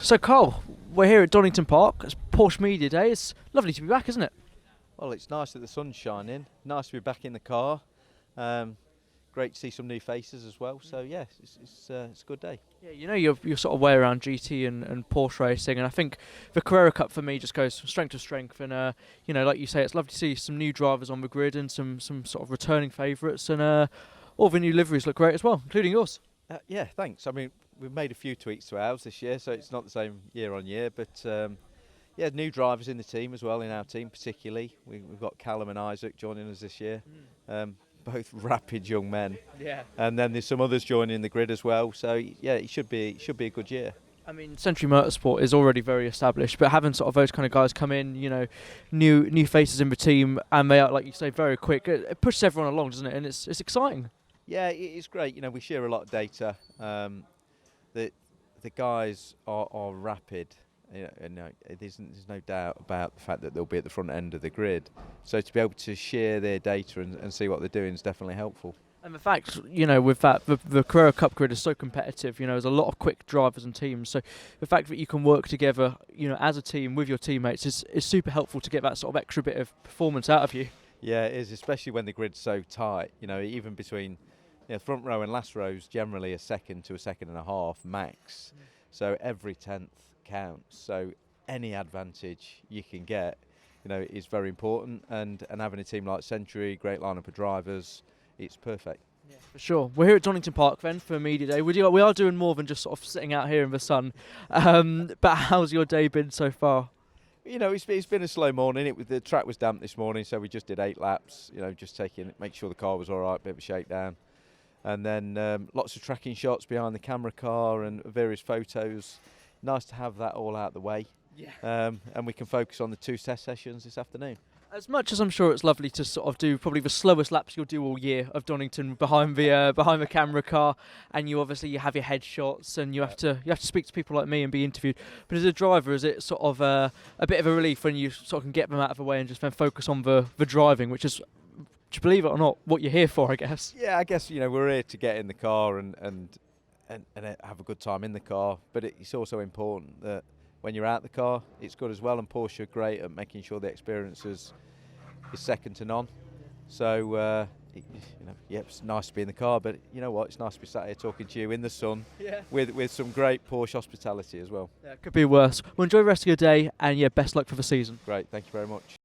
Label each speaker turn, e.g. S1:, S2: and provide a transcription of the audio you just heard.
S1: So Carl, we're here at Donington Park. It's Porsche Media Day. It's lovely to be back, isn't it?
S2: Well, it's nice that the sun's shining. Nice to be back in the car. Great to see some new faces as well. So yeah, it's a good day.
S1: Yeah, you know your sort of way around GT and Porsche racing, and I think the Carrera Cup for me just goes from strength to strength. And you know, like you say, it's lovely to see some new drivers on the grid and some sort of returning favourites, and all the new liveries look great as well, including yours.
S2: Yeah, thanks. I mean, we've made a few tweaks to ours this year, so it's not the same year on year, but yeah, new drivers in the team as well, in our team particularly. We've got Callum and Isaac joining us this year, both rapid young men.
S1: Yeah.
S2: And then there's some others joining the grid as well. So yeah, it should be a good year.
S1: I mean, Century Motorsport is already very established, but having sort of those kind of guys come in, you know, new faces in the team, and they are, like you say, very quick. It pushes everyone along, doesn't it? And it's exciting.
S2: Yeah, it's great. You know, we share a lot of data. The guys are rapid. There's no doubt about the fact that they'll be at the front end of the grid. So to be able to share their data and see what they're doing is definitely helpful.
S1: And the fact, you know, with that, the Carrera Cup grid is so competitive. You know, there's a lot of quick drivers and teams. So the fact that you can work together, you know, as a team with your teammates is super helpful to get that sort of extra bit of performance out of you.
S2: Yeah, it is, especially when the grid's so tight. You know, even between front row and last row is generally a second to a second and a half max. So every 10th counts. So any advantage you can get, you know, is very important. And having a team like Century, great lineup of drivers, it's perfect.
S1: Yeah, for sure. We're here at Donington Park then for Media Day. We are doing more than just sort of sitting out here in the sun. But how's your day been so far?
S2: You know, it's been a slow morning. The track was damp this morning, so we just did 8 laps. You know, just make sure the car was all right, bit of a shakedown. And then lots of tracking shots behind the camera car and various photos. Nice to have that all out the way. Yeah. And we can focus on the 2 test sessions this afternoon.
S1: As much as I'm sure it's lovely to sort of do probably the slowest laps you'll do all year of Donington behind the camera car, and you have your headshots and you have to speak to people like me and be interviewed. But as a driver, is it sort of a bit of a relief when you sort of can get them out of the way and just then focus on the driving, which is, believe it or not, what you're here for, I guess.
S2: Yeah, I guess, you know, we're here to get in the car and have a good time in the car, but it's also important that when you're out the car, it's good as well, and Porsche are great at making sure the experience is second to none. So, it's nice to be in the car, but you know what? It's nice to be sat here talking to you in the sun, with some great Porsche hospitality as well.
S1: Yeah, it could be worse. Well, enjoy the rest of your day, and best luck for the season.
S2: Great, thank you very much.